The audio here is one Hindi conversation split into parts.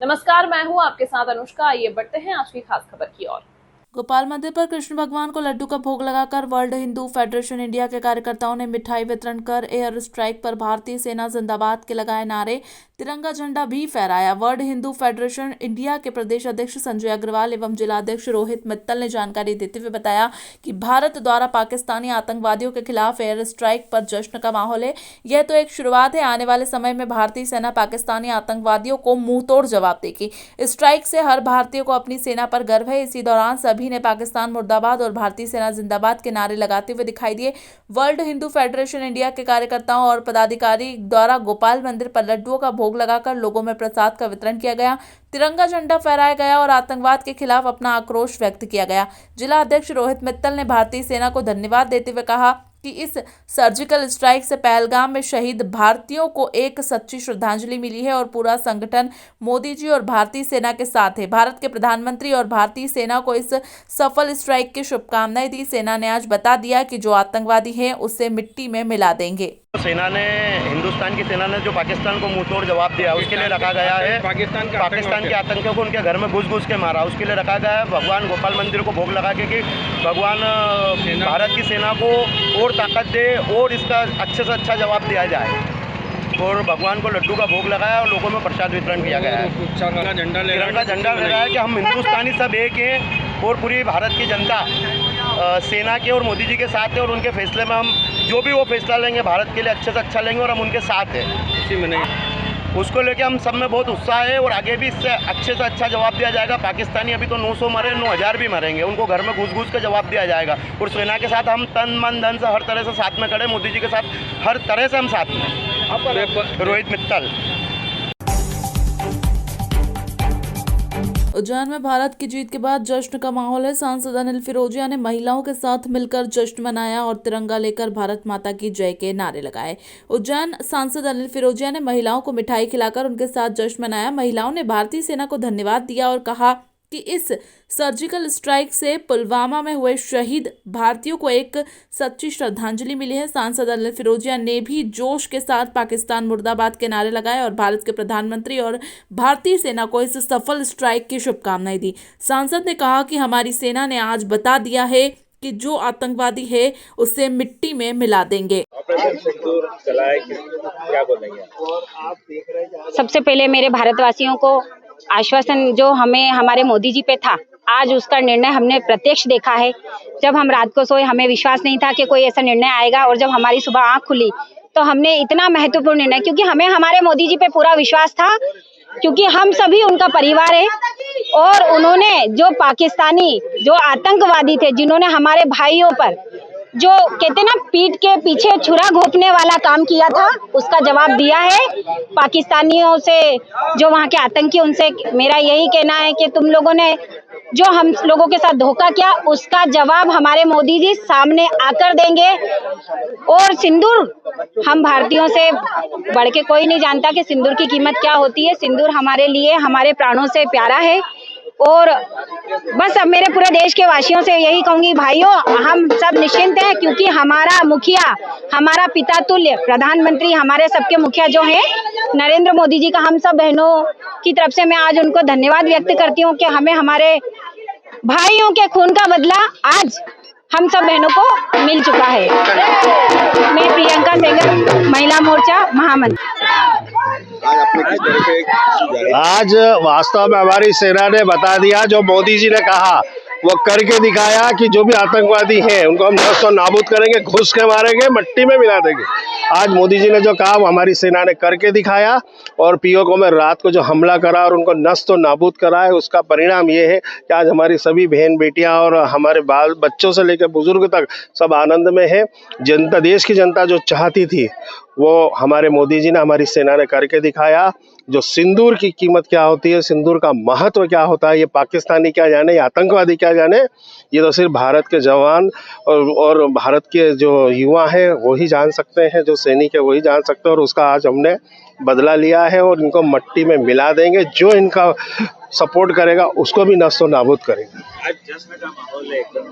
नमस्कार, मैं हूं आपके साथ अनुष्का। आइए बढ़ते हैं आज की खास खबर की ओर। गोपाल मंदिर पर कृष्ण भगवान को लड्डू का भोग लगाकर वर्ल्ड हिंदू फेडरेशन इंडिया के कार्यकर्ताओं ने मिठाई वितरण कर एयर स्ट्राइक पर भारतीय सेना जिंदाबाद के लगाए नारे, तिरंगा झंडा भी फहराया। वर्ल्ड हिंदू फेडरेशन इंडिया के प्रदेश अध्यक्ष संजय अग्रवाल एवं जिलाध्यक्ष रोहित मित्तल ने जानकारी देते हुए बताया कि भारत द्वारा पाकिस्तानी आतंकवादियों के खिलाफ एयर स्ट्राइक पर जश्न का माहौल है। यह तो एक शुरुआत है, आने वाले समय में भारतीय सेना पाकिस्तानी आतंकवादियों को मुंहतोड़ जवाब देगी। स्ट्राइक से हर भारतीय को अपनी सेना पर गर्व है। इसी दौरान सभी ने पाकिस्तान मुर्दाबाद और भारतीय सेना जिंदाबाद के नारे लगाते हुए दिखाई दिए। वर्ल्ड हिंदू फेडरेशन इंडिया के कार्यकर्ताओं और पदाधिकारी द्वारा गोपाल मंदिर पर लड्डुओं का भोग लगाकर लोगों में प्रसाद का वितरण किया गया, तिरंगा झंडा फहराया गया और आतंकवाद के खिलाफ अपना आक्रोश व्यक्त किया गया। जिला अध्यक्ष रोहित मित्तल ने भारतीय सेना को धन्यवाद देते हुए कहा कि इस सर्जिकल स्ट्राइक से पहलगाम में शहीद भारतीयों को एक सच्ची श्रद्धांजलि मिली है और पूरा संगठन मोदी जी और भारतीय सेना के साथ है। भारत के प्रधानमंत्री और भारतीय सेना को इस सफल स्ट्राइक की शुभकामनाएं दी। सेना ने आज बता दिया कि जो आतंकवादी हैं उसे मिट्टी में मिला देंगे। सेना ने, हिंदुस्तान की सेना ने जो पाकिस्तान को मुंहतोड़ जवाब दिया उसके लिए रखा गया है। पाकिस्तान के आतंकियों को उनके घर में घुस के मारा, उसके लिए रखा गया है भगवान गोपाल मंदिर को भोग लगा के कि भगवान भारत की सेना को और ताकत दे और इसका अच्छे से अच्छा जवाब दिया जाए। और भगवान को लड्डू का भोग लगाया और लोगों में प्रसाद वितरण किया गया है। तिरंगा झंडा लगाया कि हम हिंदुस्तानी सब एक हैं और पूरी भारत की जनता सेना के और मोदी जी के साथ है और उनके फैसले में हम जो भी वो फैसला लेंगे भारत के लिए अच्छे से अच्छा लेंगे और हम उनके साथ हैं। इसी में नहीं, उसको लेके हम सब में बहुत उत्साह है और आगे भी इससे अच्छे से अच्छा जवाब दिया जाएगा। पाकिस्तानी अभी तो 900 मरे, 9000 भी मरेंगे, उनको घर में घुस के जवाब दिया जाएगा। और सेना के साथ हम तन मन धन से हर तरह से साथ में खड़े, मोदी जी के साथ हर तरह से हम साथ में। रोहित मित्तल। उज्जैन में भारत की जीत के बाद जश्न का माहौल है। सांसद अनिल फिरोजिया ने महिलाओं के साथ मिलकर जश्न मनाया और तिरंगा लेकर भारत माता की जय के नारे लगाए। उज्जैन सांसद अनिल फिरोजिया ने महिलाओं को मिठाई खिलाकर उनके साथ जश्न मनाया। महिलाओं ने भारतीय सेना को धन्यवाद दिया और कहा कि इस सर्जिकल स्ट्राइक से पुलवामा में हुए शहीद भारतीयों को एक सच्ची श्रद्धांजलि मिली है। सांसद अनिल फिरोजिया ने भी जोश के साथ पाकिस्तान मुर्दाबाद के नारे लगाए और भारत के प्रधानमंत्री और भारतीय सेना को इस सफल स्ट्राइक की शुभकामनाएं दी। सांसद ने कहा कि हमारी सेना ने आज बता दिया है कि जो आतंकवादी है उसे मिट्टी में मिला देंगे। सबसे पहले मेरे भारतवासियों को आश्वासन जो हमें हमारे मोदी जी पे था, आज उसका निर्णय हमने प्रत्यक्ष देखा है। जब हम रात को सोए हमें विश्वास नहीं था कि कोई ऐसा निर्णय आएगा और जब हमारी सुबह आंख खुली तो हमने इतना महत्वपूर्ण निर्णय, क्योंकि हमें हमारे मोदी जी पे पूरा विश्वास था, क्योंकि हम सभी उनका परिवार है और उन्होंने जो पाकिस्तानी जो आतंकवादी थे जिन्होंने हमारे भाइयों पर जो कहते ना पीठ के पीछे छुरा घोंपने वाला काम किया था, उसका जवाब दिया है। पाकिस्तानियों से जो वहाँ के आतंकी, उनसे मेरा यही कहना है कि तुम लोगों ने जो हम लोगों के साथ धोखा किया उसका जवाब हमारे मोदी जी सामने आकर देंगे। और सिंदूर, हम भारतीयों से बढ़ के कोई नहीं जानता कि सिंदूर की कीमत क्या होती है। सिंदूर हमारे लिए हमारे प्राणों से प्यारा है। और बस अब मेरे पूरे देश के वासियों से यही कहूंगी, भाइयों हम सब निश्चिंत हैं, क्योंकि हमारा मुखिया, हमारा पिता तुल्य प्रधानमंत्री, हमारे सबके मुखिया जो हैं नरेंद्र मोदी जी का, हम सब बहनों की तरफ से मैं आज उनको धन्यवाद व्यक्त करती हूँ कि हमें हमारे भाइयों के खून का बदला आज हम सब बहनों को मिल चुका है। मैं प्रियंका सेंगर, महिला मोर्चा महामंत्री। आज वास्तव में हमारी सेना ने बता दिया, जो मोदी जी ने कहा वो करके दिखाया कि जो भी आतंकवादी हैं उनको हम नष्ट नाबूद करेंगे, घुस के मारेंगे, मिट्टी में मिला देंगे। आज मोदी जी ने जो कहा वो हमारी सेना ने करके दिखाया और पीओके में रात को जो हमला करा और उनको नष्ट नाबूद करा है, उसका परिणाम ये है कि आज हमारी सभी बहन बेटियां और हमारे बाल बच्चों से लेकर बुजुर्ग तक सब आनंद में है। जनता, देश की जनता जो चाहती थी वो हमारे मोदी जी ने, हमारी सेना ने करके दिखाया। जो सिंदूर की कीमत क्या होती है, सिंदूर का महत्व क्या होता है, ये पाकिस्तानी क्या जाने, ये आतंकवादी क्या जाने, ये तो सिर्फ भारत के जवान और भारत के जो युवा हैं वो ही जान सकते हैं, जो सैनिक है वही जान सकते हैं। और उसका आज हमने बदला लिया है और इनको मट्टी में मिला देंगे। जो इनका सपोर्ट करेगा उसको भी नष्ट नाबूद करेंगे। आज जश्न का माहौल है एकदम।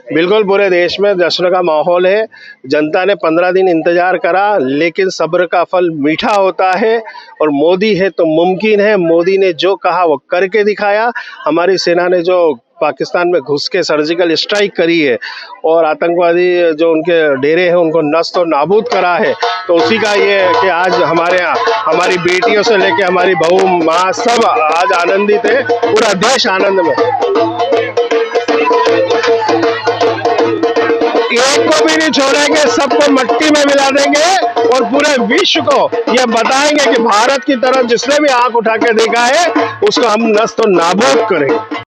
बिल्कुल पूरे देश में जश्न का माहौल है। जनता ने 15 दिन इंतजार करा, लेकिन सब्र का फल मीठा होता है और मोदी है तो मुमकिन है। मोदी ने जो कहा वो करके दिखाया। हमारी सेना ने जो पाकिस्तान में घुस के सर्जिकल स्ट्राइक करी है और आतंकवादी जो उनके डेरे हैं उनको नष्ट और नाबूद करा है, तो उसी का ये है कि आज हमारे यहाँ हमारी बेटियों से लेके हमारी बहू माँ सब आज आनंदित है। पूरा देश आनंद में। एक को भी नहीं छोड़ेंगे, सबको मट्टी में मिला देंगे और पूरे विश्व को ये बताएंगे कि भारत की तरफ जिसने भी आंख उठा के देखा है उसको हम नष्ट और नाबूद करेंगे।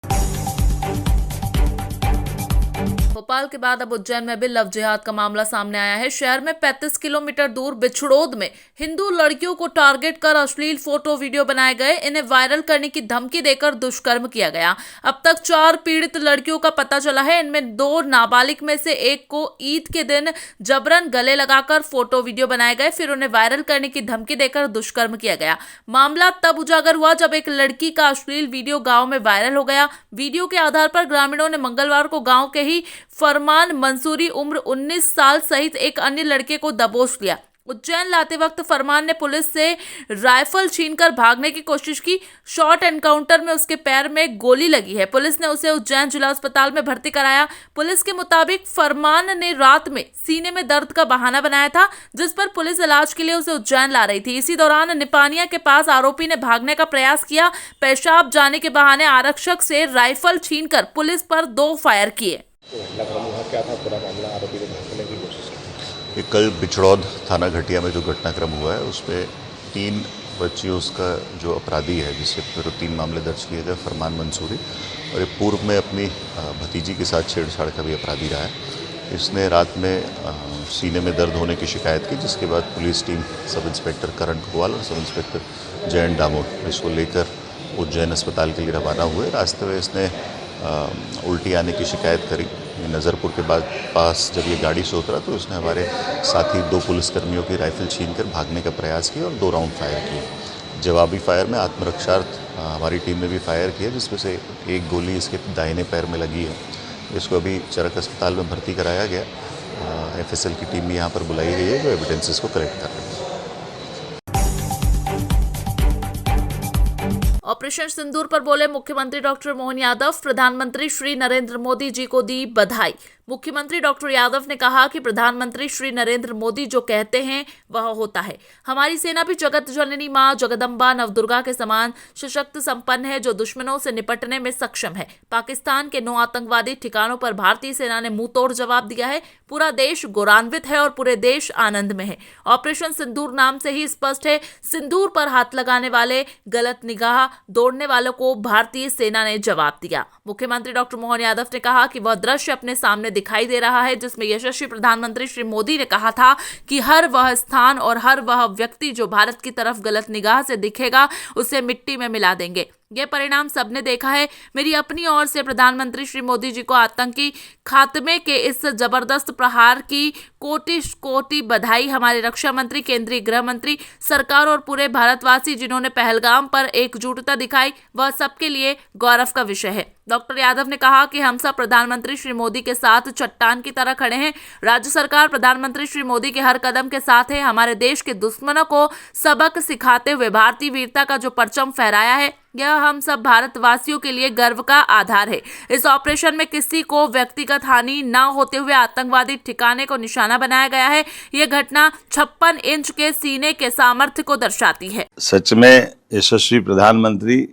भोपाल के बाद अब उज्जैन में भी लव जिहाद का मामला सामने आया है। शहर में 35 किलोमीटर दूर बिछड़ोद में हिंदू लड़कियों को टारगेट कर अश्लील फोटो वीडियो बनाए गए, इन्हें वायरल करने की धमकी देकर दुष्कर्म किया गया। अब तक 4 पीड़ित लड़कियों का पता चला है। इनमें 2 नाबालिग में से एक को ईद के दिन जबरन गले लगाकर फोटो वीडियो बनाए गए, फिर उन्हें वायरल करने की धमकी देकर दुष्कर्म किया गया। मामला तब उजागर हुआ जब एक लड़की का अश्लील वीडियो गाँव में वायरल हो गया। वीडियो के आधार पर ग्रामीणों ने मंगलवार को गाँव के ही फरमान मंसूरी उम्र 19 साल सहित एक अन्य लड़के को दबोच लिया। उज्जैन लाते वक्त फरमान ने पुलिस से राइफल छीनकर भागने की कोशिश की। शॉर्ट एनकाउंटर में उसके पैर में गोली लगी है। पुलिस ने उसे उज्जैन जिला अस्पताल में भर्ती कराया। पुलिस के मुताबिक फरमान ने रात में सीने में दर्द का बहाना बनाया था, जिस पर पुलिस इलाज के लिए उसे उज्जैन ला रही थी। इसी दौरान निपानिया के पास आरोपी ने भागने का प्रयास किया। पेशाब जाने के बहाने आरक्षक से राइफल छीनकर पुलिस पर 2 फायर किए। क्या था पूरा मामला? आरोपी को भागने की कोशिश की। कल बिछड़ौद थाना घटिया में जो घटनाक्रम हुआ है उसमें 3 बच्चियों उसका जो अपराधी है जिससे फिर 3 मामले दर्ज किए गए, फरमान मंसूरी, और एक पूर्व में अपनी भतीजी के साथ छेड़छाड़ का भी अपराधी रहा है। इसने रात में सीने में दर्द होने की शिकायत की, जिसके बाद पुलिस टीम सब इंस्पेक्टर करण कुवाल और सब इंस्पेक्टर जयंत दामोद इसको लेकर उज्जैन अस्पताल के लिए रवाना हुए। रास्ते में इसने उल्टी आने की शिकायत करी। नज़रपुर के बाद पास जब ये गाड़ी से उतरा तो उसने हमारे साथी 2 पुलिसकर्मियों की राइफल छीनकर भागने का प्रयास किया और 2 राउंड फायर किए। जवाबी फायर में आत्मरक्षार्थ हमारी टीम ने भी फायर किया, जिसमें से एक गोली इसके दाहिने पैर में लगी है। इसको अभी चरक अस्पताल में भर्ती कराया गया। FSL की टीम यहाँ पर बुलाई गई है जो एविडेंसेस को कलेक्ट कर रही है। ऑपरेशन सिंदूर पर बोले मुख्यमंत्री डॉक्टर मोहन यादव, प्रधानमंत्री श्री नरेंद्र मोदी जी को दी बधाई। मुख्यमंत्री डॉक्टर यादव ने कहा कि प्रधानमंत्री श्री नरेंद्र मोदी जो कहते हैं वह होता है। हमारी सेना भी जगत जननी मां जगदम्बा नवदुर्गा के समान सशक्त संपन्न है, जो दुश्मनों से निपटने में सक्षम है। पाकिस्तान के 9 आतंकवादी ठिकानों पर भारतीय सेना ने मुंहतोड़ जवाब दिया है। पूरा देश गौरवान्वित है और पूरे देश आनंद में है। ऑपरेशन सिंदूर नाम से ही स्पष्ट है, सिंदूर पर हाथ लगाने वाले, गलत निगाह दौड़ने वालों को भारतीय सेना ने जवाब दिया। मुख्यमंत्री डॉक्टर मोहन यादव ने कहा कि वह दृश्य अपने सामने दिखाई दे रहा है जिसमें यशस्वी प्रधानमंत्री श्री मोदी ने कहा था कि हर वह स्थान और हर वह व्यक्ति जो भारत की तरफ गलत निगाह से दिखेगा उसे मिट्टी में मिला देंगे। यह परिणाम सबने देखा है। मेरी अपनी ओर से प्रधानमंत्री श्री मोदी जी को आतंकी खात्मे के इस जबरदस्त प्रहार की कोटि बधाई। हमारे रक्षा मंत्री, केंद्रीय गृह मंत्री, सरकार और पूरे भारतवासी जिन्होंने पहलगाम पर एकजुटता दिखाई, वह सबके लिए गौरव का विषय है। डॉक्टर यादव ने कहा कि हम सब प्रधानमंत्री श्री मोदी के साथ चट्टान की तरह खड़े हैं। राज्य सरकार प्रधानमंत्री श्री मोदी के हर कदम के साथ है। हमारे देश के दुश्मनों को सबक सिखाते हुए भारतीय वीरता का जो परचम फहराया है, यह हम सब भारतवासियों के लिए गर्व का आधार है। इस ऑपरेशन में किसी को व्यक्तिगत हानि न होते हुए आतंकवादी ठिकाने को निशाना बनाया गया है। यह घटना 56 इंच के सीने के सामर्थ्य को दर्शाती है। सच में यशस्वी प्रधानमंत्री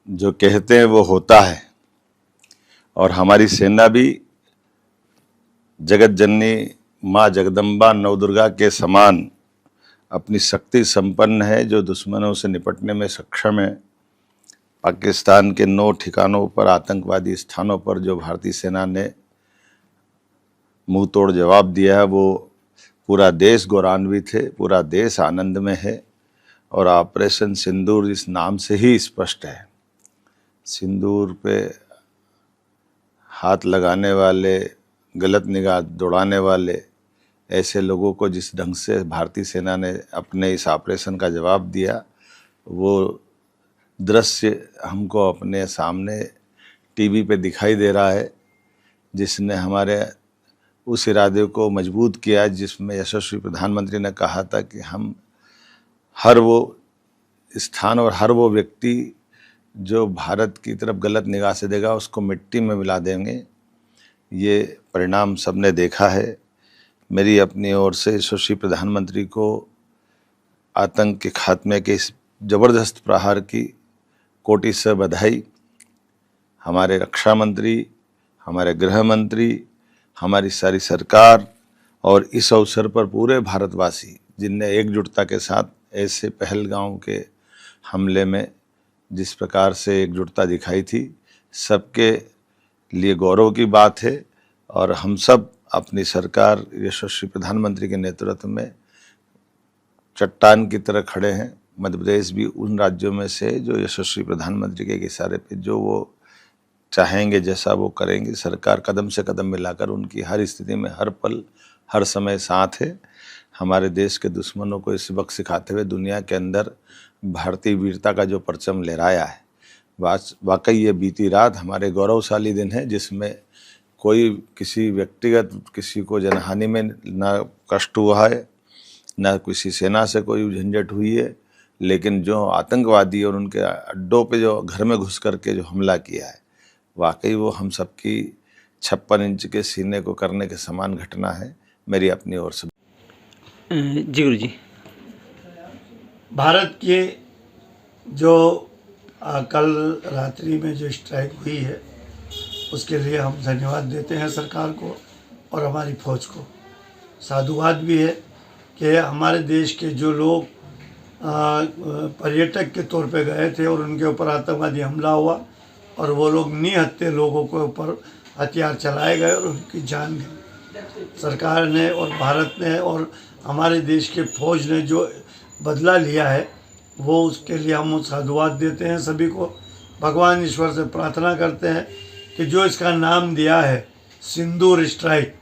जो कहते हैं वो होता है और हमारी सेना भी जगत जननी माँ जगदम्बा नवदुर्गा के समान अपनी शक्ति संपन्न है, जो दुश्मनों से निपटने में सक्षम है। पाकिस्तान के 9 ठिकानों पर, आतंकवादी स्थानों पर जो भारतीय सेना ने मुंह तोड़ जवाब दिया है, वो पूरा देश गौरवान्वित है, पूरा देश आनंद में है। और ऑपरेशन सिंदूर इस नाम से ही स्पष्ट है। सिंदूर पे हाथ लगाने वाले, गलत निगाह दौड़ाने वाले ऐसे लोगों को जिस ढंग से भारतीय सेना ने अपने इस ऑपरेशन का जवाब दिया, वो दृश्य हमको अपने सामने टीवी पे दिखाई दे रहा है जिसने हमारे उस इरादे को मजबूत किया जिसमें यशस्वी प्रधानमंत्री ने कहा था कि हम हर वो स्थान और हर वो व्यक्ति जो भारत की तरफ गलत निगाह से देगा उसको मिट्टी में मिला देंगे। ये परिणाम सबने देखा है। मेरी अपनी ओर से यशस्वी प्रधानमंत्री को आतंक के खात्मे के इस ज़बरदस्त प्रहार की कोटि से बधाई। हमारे रक्षा मंत्री, हमारे गृह मंत्री, हमारी सारी सरकार और इस अवसर पर पूरे भारतवासी जिनने एकजुटता के साथ ऐसे पहलगांव के हमले में जिस प्रकार से एकजुटता दिखाई थी, सबके लिए गौरव की बात है। और हम सब अपनी सरकार यशस्वी प्रधानमंत्री के नेतृत्व में चट्टान की तरह खड़े हैं। मध्य प्रदेश भी उन राज्यों में से जो यशस्वी प्रधानमंत्री के इशारे पे जो वो चाहेंगे जैसा वो करेंगे। सरकार कदम से कदम मिलाकर उनकी हर स्थिति में हर पल हर समय साथ है। हमारे देश के दुश्मनों को इस सबक सिखाते हुए दुनिया के अंदर भारतीय वीरता का जो परचम लहराया है, वाकई ये बीती रात हमारे गौरवशाली दिन है जिसमें कोई किसी व्यक्तिगत किसी को जनहानि में ना कष्ट हुआ है, ना किसी सेना से कोई झंझट हुई है। लेकिन जो आतंकवादी और उनके अड्डों पे जो घर में घुस करके जो हमला किया है, वाकई वो हम सबकी 56 इंच के सीने को करने के समान घटना है। मेरी अपनी ओर से जी गुरु जी। भारत के जो कल रात्रि में जो स्ट्राइक हुई है उसके लिए हम धन्यवाद देते हैं सरकार को और हमारी फौज को। साधुवाद भी है कि हमारे देश के जो लोग पर्यटक के तौर पे गए थे और उनके ऊपर आतंकवादी हमला हुआ और वो लोग निहत्थे लोगों के ऊपर हथियार चलाए गए और उनकी जान गई। सरकार ने और भारत ने और हमारे देश के फौज ने जो बदला लिया है वो उसके लिए हम साधुवाद देते हैं सभी को। भगवान ईश्वर से प्रार्थना करते हैं कि जो इसका नाम दिया है सिंदूर स्ट्राइक,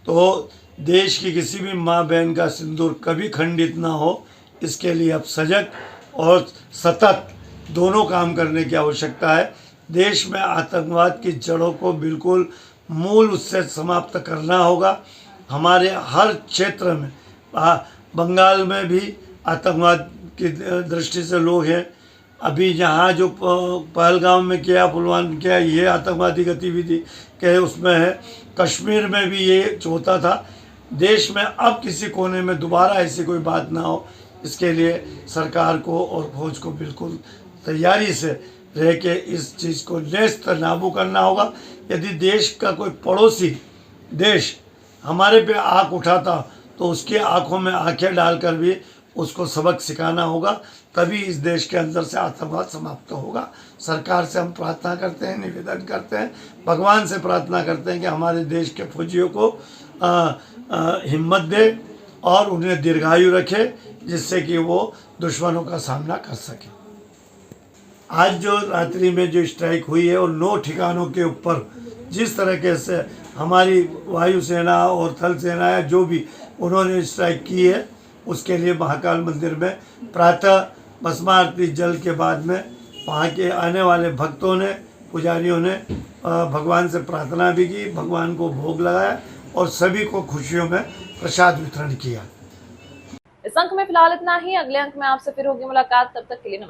तो देश की किसी भी माँ बहन का सिंदूर कभी खंडित ना हो, इसके लिए अब सजग और सतत दोनों काम करने की आवश्यकता है। देश में आतंकवाद की जड़ों को बिल्कुल मूल उससे समाप्त करना होगा। हमारे हर क्षेत्र में, बंगाल में भी आतंकवाद की दृष्टि से लोग हैं। अभी यहाँ जो पहलगाम में किया, पुलवामा किया, ये आतंकवादी गतिविधि के उसमें है। कश्मीर में भी ये होता था। देश में अब किसी कोने में दोबारा ऐसी कोई बात ना हो, इसके लिए सरकार को और फौज को बिल्कुल तैयारी से रह के इस चीज़ को नेस्त नाबू करना होगा। यदि देश का कोई पड़ोसी देश हमारे पे आँख उठाता तो उसकी आँखों में आंखें डालकर भी उसको सबक सिखाना होगा, तभी इस देश के अंदर से आतंकवाद समाप्त होगा। सरकार से हम प्रार्थना करते हैं, निवेदन करते हैं, भगवान से प्रार्थना करते हैं कि हमारे देश के फौजियों को हिम्मत दे और उन्हें दीर्घायु रखे, जिससे कि वो दुश्मनों का सामना कर सके। आज जो रात्रि में जो स्ट्राइक हुई है और 9 ठिकानों के ऊपर जिस तरीके से हमारी वायुसेना और थल सेना जो भी उन्होंने स्ट्राइक की है, उसके लिए महाकाल मंदिर में प्रातः भस्मारती जल के बाद में वहाँ के आने वाले भक्तों ने, पुजारियों ने भगवान से प्रार्थना भी की, भगवान को भोग लगाया और सभी को खुशियों में प्रसाद वितरण किया। इस अंक में फिलहाल इतना ही। अगले अंक में आपसे फिर होगी मुलाकात। तब तक के लिए नमस्कार।